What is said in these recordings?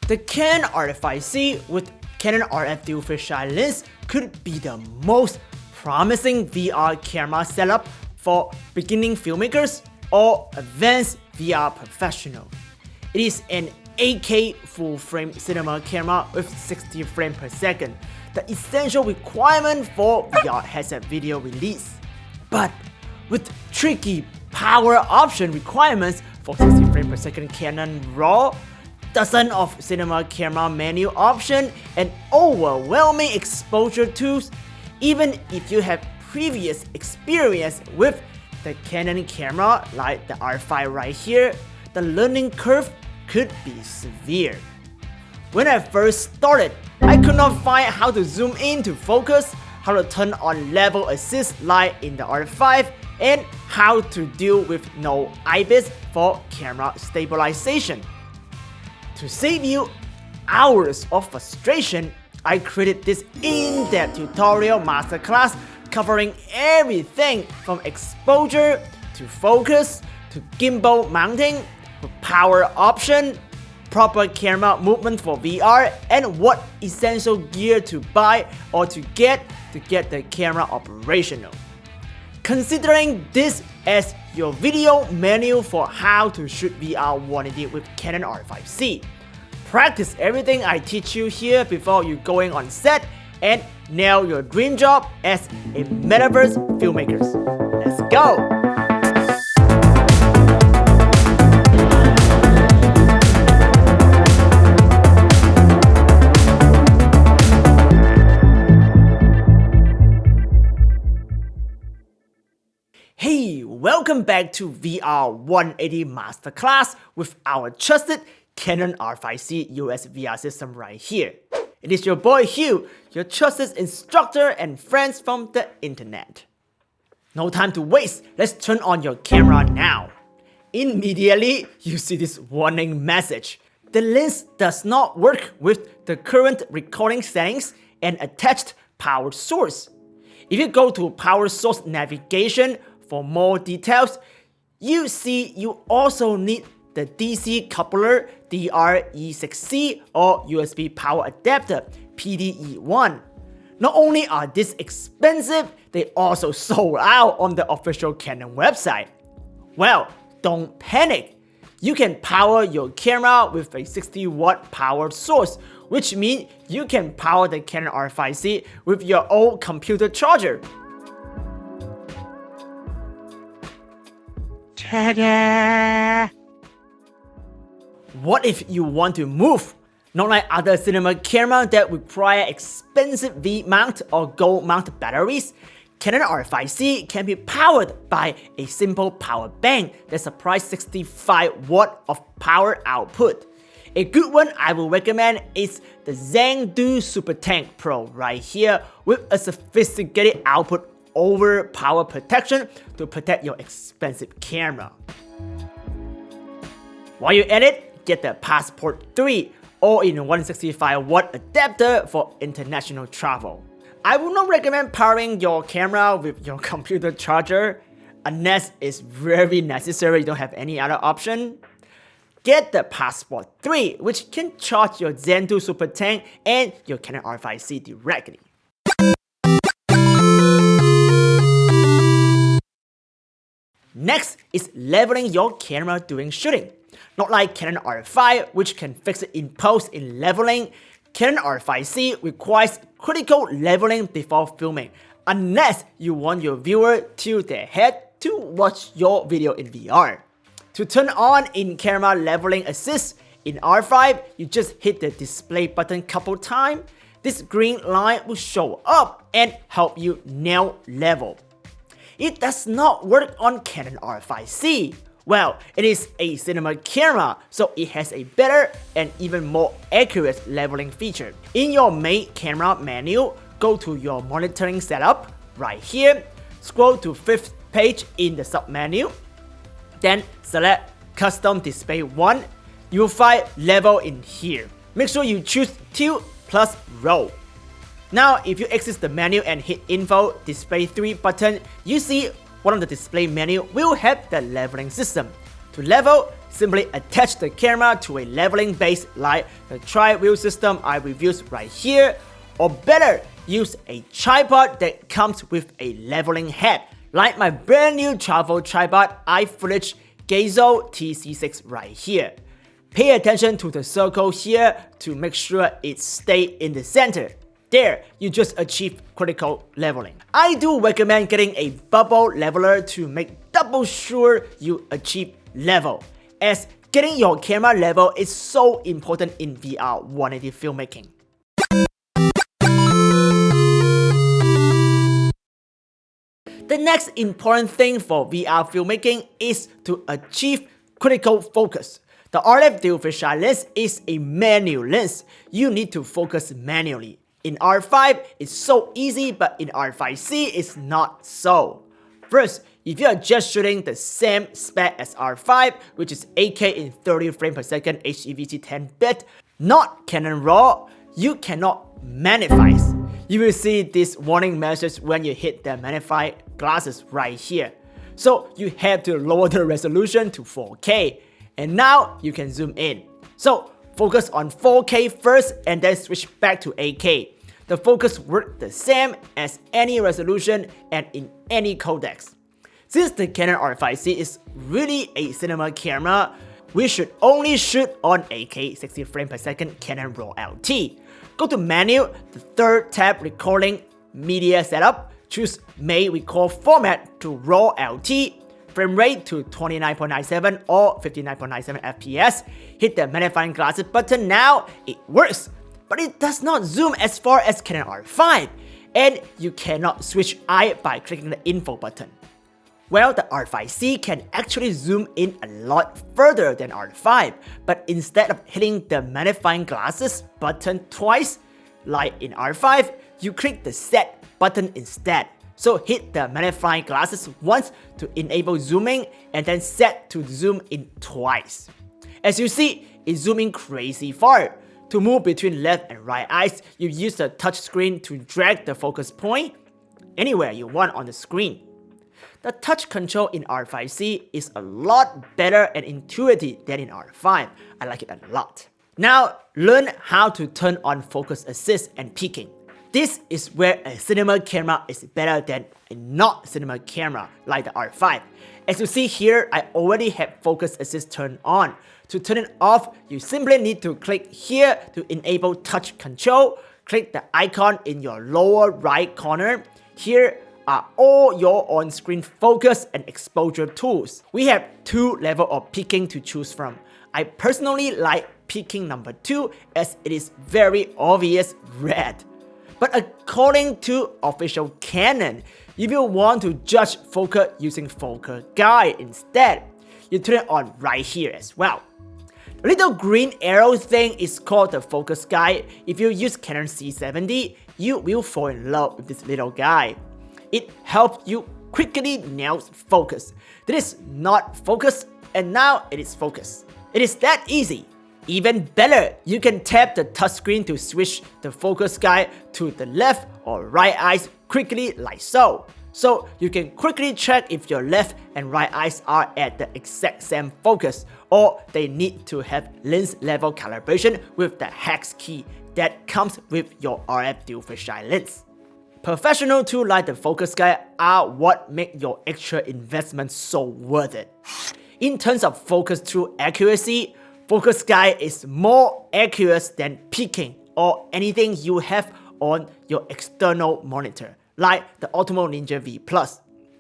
The Canon R5 C with Canon RF Dual Fisheye lens could be the most promising VR camera setup for beginning filmmakers or advanced VR professionals. It is an 8K full-frame cinema camera with 60 frames per second, the essential requirement for VR headset video release. But with tricky power option requirements for 60 frames per second Canon RAW, dozens of cinema camera menu options, and overwhelming exposure tools, even if you have previous experience with the Canon camera like the R5 right here, the learning curve could be severe. When I first started, I could not find how to zoom in to focus, how to turn on level assist like in the R5, and how to deal with no IBIS for camera stabilization. To save you hours of frustration, I created this in-depth tutorial masterclass covering everything from exposure to focus to gimbal mounting, power option, proper camera movement for VR, and what essential gear to buy or to get the camera operational. Considering this as your video manual for how to shoot VR180 with Canon R5 C. Practice everything I teach you here before you going on set and nail your dream job as a metaverse filmmaker. Let's go! Hey, welcome back to VR180 Masterclass with our trusted Canon R5 C US VR system right here. It is your boy Hugh, your trusted instructor and friends from the internet. No time to waste, let's turn on your camera now. Immediately, you see this warning message. The lens does not work with the current recording settings and attached power source. If you go to power source navigation for more details, you see you also need the DC coupler DR-E6C or USB power adapter PDE1. Not only are these expensive, they also sold out on the official Canon website. Well, don't panic. You can power your camera with a 60-watt power source, which means you can power the Canon R5 C with your old computer charger. Ta-da! What if you want to move? Not like other cinema cameras that require expensive V-mount or gold mount batteries, Canon R5 C can be powered by a simple power bank that supplies 65 watt of power output. A good one I will recommend is the Xanadu Super Tank Pro right here with a sophisticated output over power protection to protect your expensive camera. While you're at it, get the Passport 3 all-in-one 165-watt adapter for international travel. I would not recommend powering your camera with your computer charger unless it's very necessary, you don't have any other option. Get the Passport 3, which can charge your Xanadu Super Tank and your Canon R5 C directly. Next is leveling your camera during shooting. Not like Canon R5, which can fix it in post in leveling, Canon R5 C requires critical leveling before filming, unless you want your viewer to tilt their head to watch your video in VR. To turn on in-camera leveling assist, in R5, you just hit the display button couple times. This green line will show up and help you nail level. It does not work on Canon R5 C. Well, it is a cinema camera, so it has a better and even more accurate leveling feature. In your main camera menu, go to your monitoring setup right here, scroll to 5th page in the submenu, then select Custom Display 1. You'll find level in here. Make sure you choose Tilt plus Roll. Now, if you exit the menu and hit Info Display 3 button, you see one of the display menu will have the leveling system. To level, simply attach the camera to a leveling base like the tri-wheel system I reviewed right here, or better, use a tripod that comes with a leveling head, like my brand new travel tripod iFootage Gimbal TC6 right here. Pay attention to the circle here to make sure it stays in the center. There, you just achieve critical leveling. I do recommend getting a bubble leveler to make double sure you achieve level, as getting your camera level is so important in VR180 filmmaking. The next important thing for VR filmmaking is to achieve critical focus. The RF Dual Fisheye lens is a manual lens. You need to focus manually. In R5, it's so easy, but in R5C, it's not so. First, if you are just shooting the same spec as R5, which is 8K in 30 frames per second HEVC 10-bit, not Canon RAW, you cannot magnify. You will see this warning message when you hit the magnify glasses right here. So you have to lower the resolution to 4K. And now you can zoom in. So focus on 4K first and then switch back to 8K. The focus works the same as any resolution and in any codecs. Since the Canon R5C is really a cinema camera, we should only shoot on 8K 60 frames per second Canon RAW LT. Go to Menu, the third tab, Recording, Media Setup, choose May Record Format to RAW LT, frame rate to 29.97 or 59.97 FPS, hit the magnifying glasses button. Now it works, but it does not zoom as far as Canon R5, and you cannot switch eye by clicking the info button. Well, the R5C can actually zoom in a lot further than R5, but instead of hitting the magnifying glasses button twice, like in R5, you click the set button instead. So hit the magnifying glasses once to enable zooming and then set to zoom in twice. As you see, it zooms in crazy far. To move between left and right eyes, you use the touch screen to drag the focus point anywhere you want on the screen. The touch control in R5C is a lot better and intuitive than in R5. I like it a lot. Now, learn how to turn on focus assist and peaking. This is where a cinema camera is better than a not cinema camera like the R5. As you see here, I already have focus assist turned on. To turn it off, you simply need to click here to enable touch control. Click the icon in your lower right corner. Here are all your on-screen focus and exposure tools. We have two levels of peaking to choose from. I personally like peaking number 2 as it is very obvious red. But according to official Canon, if you want to judge focus using focus guide instead, you turn it on right here as well. The little green arrow thing is called the focus guide. If you use Canon C70, you will fall in love with this little guide. It helps you quickly nail focus. This is not focus, and now it is focus. It is that easy. Even better, you can tap the touchscreen to switch the focus guide to the left or right eyes quickly like so. So you can quickly check if your left and right eyes are at the exact same focus, or they need to have lens level calibration with the hex key that comes with your RF Dual Fisheye lens. Professional tools like the focus guide are what make your extra investment so worth it. In terms of focus through accuracy, focus guide is more accurate than peaking or anything you have on your external monitor, like the Atomos Ninja V+.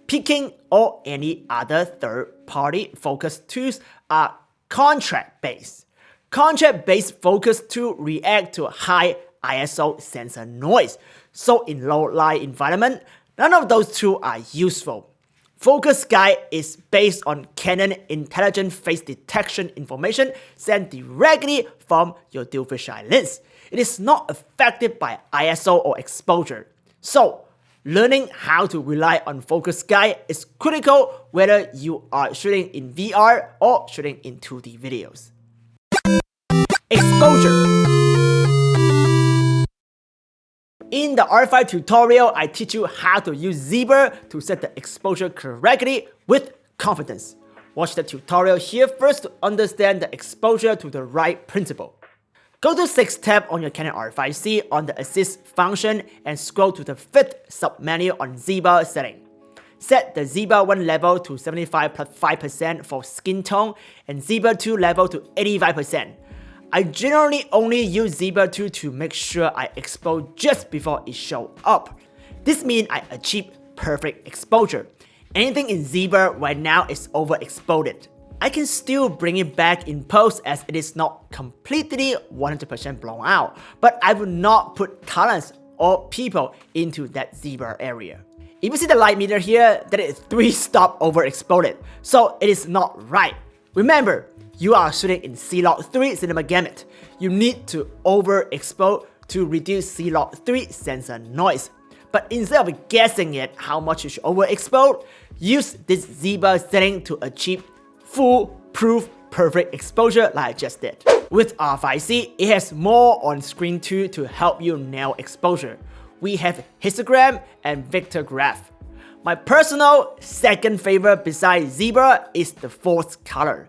Peaking or any other third-party focus tools are contrast-based. Contrast-based focus tools react to high ISO sensor noise, so in low light environment, none of those tools are useful. Focus guide is based on Canon intelligent face detection information sent directly from your dual fisheye lens. It is not affected by ISO or exposure. So, learning how to rely on focus guide is critical whether you are shooting in VR or shooting in 2D videos. Exposure. In the R5 tutorial, I teach you how to use Zebra to set the exposure correctly with confidence. Watch the tutorial here first to understand the exposure to the right principle. Go to 6th tab on your Canon R5C on the Assist function and scroll to the 5th submenu on Gimbal setting. Set the Gimbal 1 level to 75 plus 5% for skin tone and Gimbal 2 level to 85%. I generally only use Gimbal 2 to make sure I expose just before it shows up. This means I achieve perfect exposure. Anything in Gimbal right now is overexposed. I can still bring it back in post as it is not completely 100% blown out, but I will not put colors or people into that Gimbal area. If you see the light meter here, that is 3 stop overexposed, so it is not right. Remember, you are shooting in C-Log 3 cinema gamut. You need to overexpose to reduce C-Log 3 sensor noise. But instead of guessing it how much you should overexpose, use this Gimbal setting to achieve foolproof perfect exposure like I just did. With R5C, it has more on-screen too to help you nail exposure. We have histogram and vector graph. My personal second favorite besides Gimbal is the force color.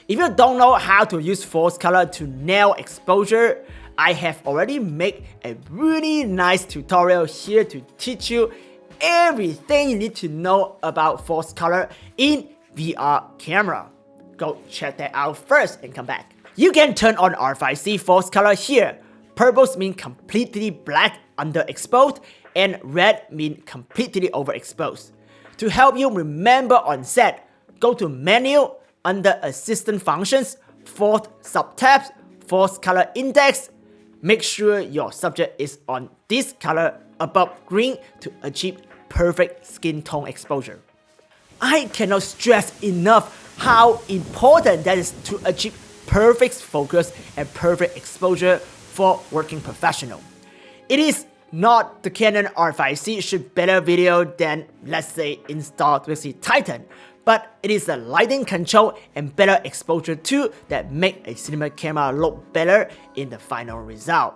If you don't know how to use force color to nail exposure, I have already made a really nice tutorial here to teach you everything you need to know about force color in VR camera. Go check that out first and come back. You can turn on R5C force color here. Purple means completely black underexposed and red means completely overexposed. To help you remember on set, go to Menu, under Assistant Functions, 4th subtabs, Force Color Index. Make sure your subject is on this color above green to achieve perfect skin tone exposure. I cannot stress enough how important that is to achieve perfect focus and perfect exposure for working professional. It is not the Canon R5C shoot better video than, let's say, Insta360 Titan, but it is the lighting control and better exposure tool that make a cinema camera look better in the final result.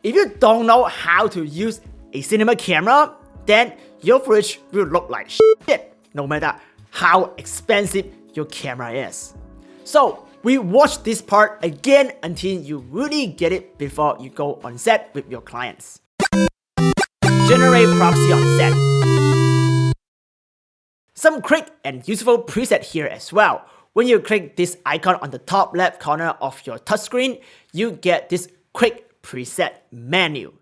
If you don't know how to use a cinema camera, then your footage will look like shit, no matter how expensive your camera is. So we watch this part again until you really get it before you go on set with your clients. Generate proxy on set. Some quick and useful preset here as well. When you click this icon on the top left corner of your touchscreen, you get this quick preset menu.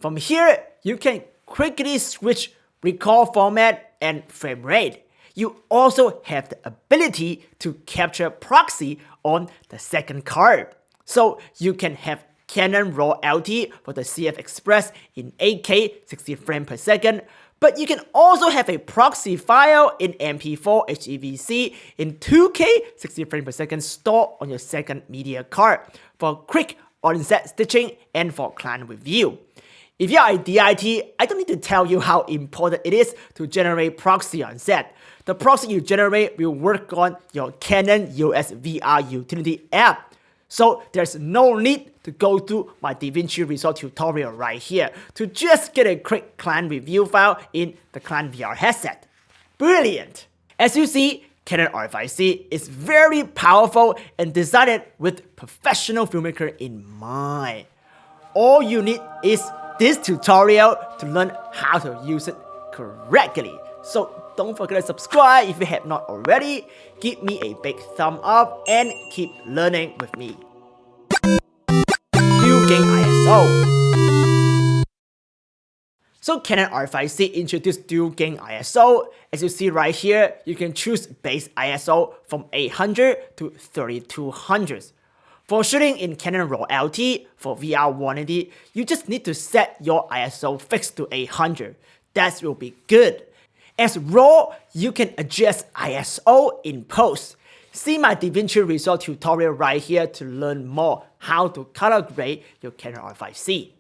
From here, you can quickly switch record format and frame rate. You also have the ability to capture proxy on the second card. So you can have Canon RAW LT for the CFExpress in 8K 60 frames per second, but you can also have a proxy file in MP4 HEVC in 2K 60 frames per second stored on your second media card for quick on-set stitching and for client review. If you are a DIT, I don't need to tell you how important it is to generate proxy on set. The proxy you generate will work on your Canon EOS VR utility app. So there's no need to go through my DaVinci Resolve tutorial right here to just get a quick client review file in the client VR headset. Brilliant! As you see, Canon R5C is very powerful and designed with professional filmmaker in mind. All you need is this tutorial to learn how to use it correctly. So don't forget to subscribe if you have not already. Give me a big thumb up and keep learning with me. Dual Gain ISO. So Canon R5C introduced Dual Gain ISO. As you see right here, you can choose base ISO from 800 to 3200. For shooting in Canon RAW LT for VR180, you just need to set your ISO fixed to 800. That will be good. As RAW, you can adjust ISO in post. See my DaVinci Resolve tutorial right here to learn more how to color grade your Canon R5C.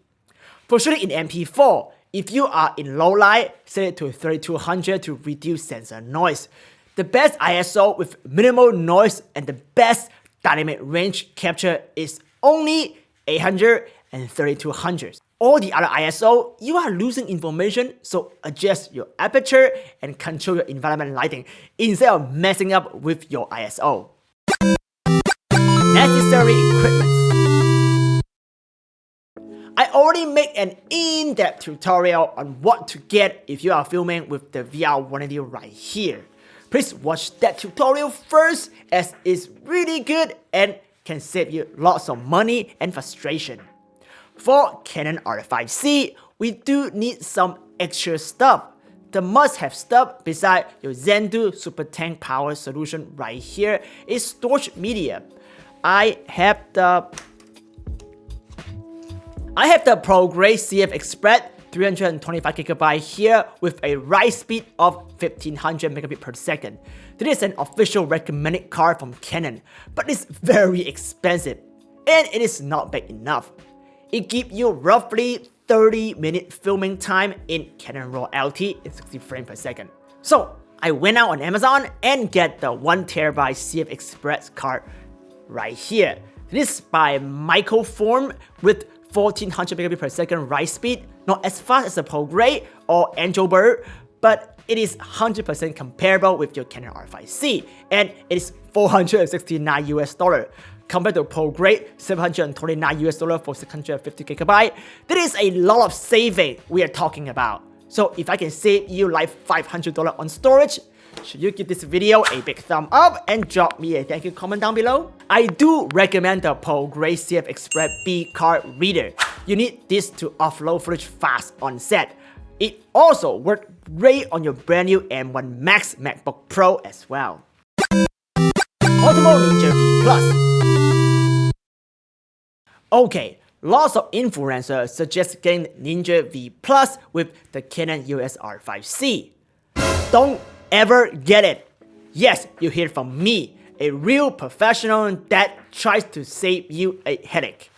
For shooting in MP4, if you are in low light, set it to 3200 to reduce sensor noise. The best ISO with minimal noise and the best dynamic range capture is only 800 and 3200. all the other ISO, you are losing information, so adjust your aperture and control your environment lighting instead of messing up with your ISO. Necessary equipment. I already made an in-depth tutorial on what to get if you are filming with the VR180 right here. Please watch that tutorial first, as it's really good and can save you lots of money and frustration. For Canon R5 C, we do need some extra stuff. The must-have stuff beside your Zen 2 Super Tank Power solution right here is storage media. I have the pro-grade CFExpress 325GB here with a write speed of 1500 megabits per second. This is an official recommended card from Canon, but it's very expensive and it is not big enough. It gives you roughly 30-minute filming time in Canon RAW LT in 60 frames per second. So I went out on Amazon and get the 1TB CFExpress card right here. This is by Microform with 1400 megabits per second write speed, not as fast as the Pro Grade or Angelbird, but it is 100% comparable with your Canon R5 C, and it is $469 US compared to Pro Grade $729 US for 650GB. That is a lot of saving we are talking about. So if I can save you like $500 on storage, should you give this video a big thumb up and drop me a thank you comment down below? I do recommend the Pro Grade CFExpress B card reader. You need this to offload footage fast on set. It also works great on your brand new M1 Max MacBook Pro as well. Atomos Ninja V Plus. Okay, lots of influencers suggest getting Ninja V Plus with the Canon EOS R5 C. Don't ever get it. Yes, you hear from me, a real professional that tries to save you a headache.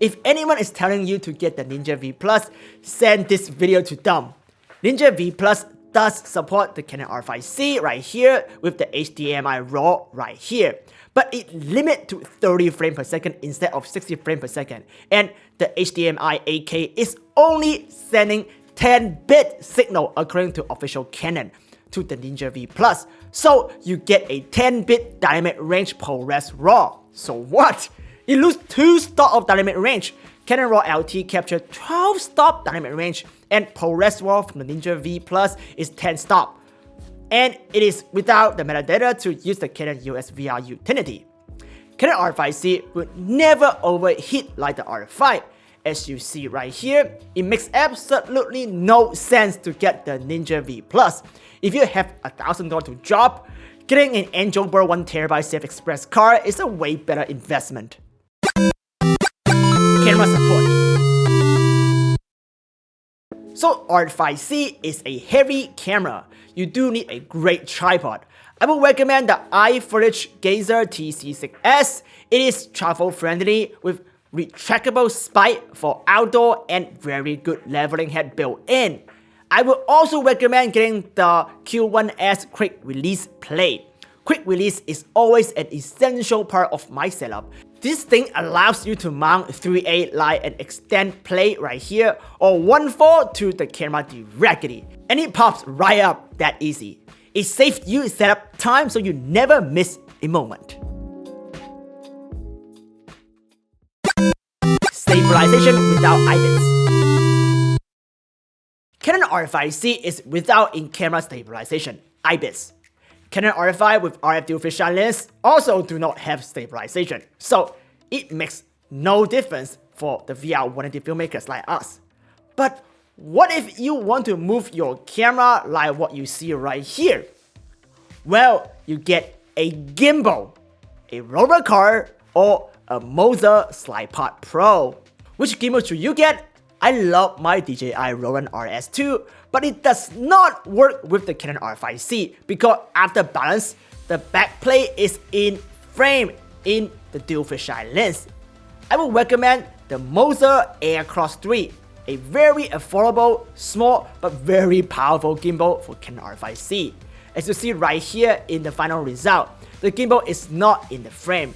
If anyone is telling you to get the Ninja V Plus, send this video to them. Ninja V Plus does support the Canon R5 C right here with the HDMI RAW right here, but it limits to 30 frames per second instead of 60 frames per second, and the HDMI 8K is only sending 10-bit signal according to official Canon to the Ninja V Plus, so you get a 10-bit dynamic range ProRes RAW. So what? It loses 2 stops of dynamic range. Canon RAW LT captures 12 stop dynamic range, and ProRes RAW from the Ninja V Plus is 10 stop. And it is without the metadata to use the Canon EOS VR utility. Canon R5 C would never overheat like the R5. As you see right here, it makes absolutely no sense to get the Ninja V Plus. If you have $1,000 to drop, getting an Angelbird 1TB CFExpress card is a way better investment. Camera support. So R5 C is a heavy camera. You do need a great tripod. I would recommend the iFootage Gazer TC6S. It is travel friendly with retractable spike for outdoor and very good leveling head built in. I would also recommend getting the Q1S quick release plate. Quick release is always an essential part of my setup. This thing allows you to mount 3/8 light and extend plate right here or 1/4 to the camera directly, and it pops right up that easy. It saves you setup time so you never miss a moment. Stabilization without IBIS. Canon R5 C is without in-camera stabilization, IBIS. Canon R5 with RF Dual Fisheye lens also do not have stabilization, so it makes no difference for the VR180 filmmakers like us. But what if you want to move your camera like what you see right here? Well, you get a gimbal, a rover card, or a Moser SlidePod Pro. Which gimbal should you get? I love my DJI Ronin RS2, but it does not work with the Canon R5 C because after balance, the backplate is in frame in the dual fisheye lens. I would recommend the Moser Aircross 3, a very affordable, small, but very powerful gimbal for Canon R5 C. As you see right here in the final result, the gimbal is not in the frame.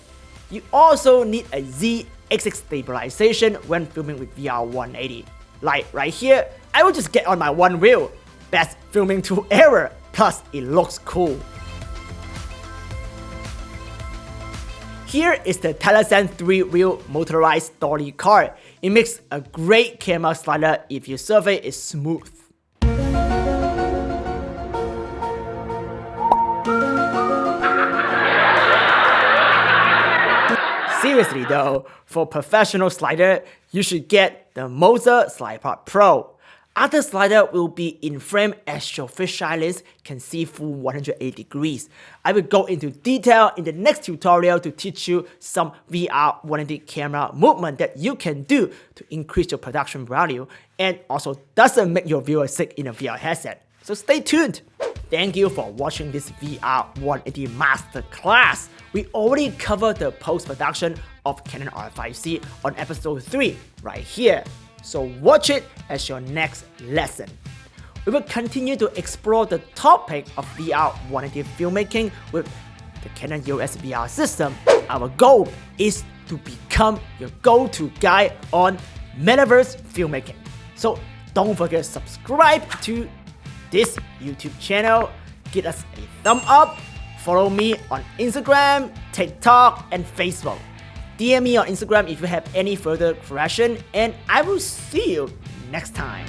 You also need a Z-axis stabilization when filming with VR180. Like right here, I will just get on my one reel. Best filming tool ever, plus it looks cool. Here is the Telesense 3-wheel motorized dolly car. It makes a great camera slider if your surface is smooth. Seriously though, for professional slider, you should get the Moser SlidePod Pro. Other slider will be in frame as your fisheye lens can see full 180 degrees. I will go into detail in the next tutorial to teach you some VR180 camera movement that you can do to increase your production value and also doesn't make your viewer sick in a VR headset. So stay tuned. Thank you for watching this VR180 Masterclass. We already covered the post-production of Canon R5 C on episode 3 right here. So watch it as your next lesson. We will continue to explore the topic of VR180 filmmaking with the Canon EOS VR system. Our goal is to become your go-to guide on metaverse filmmaking. So don't forget to subscribe to this YouTube channel, give us a thumb up, follow me on Instagram, TikTok, and Facebook. DM me on Instagram if you have any further question, and I will see you next time.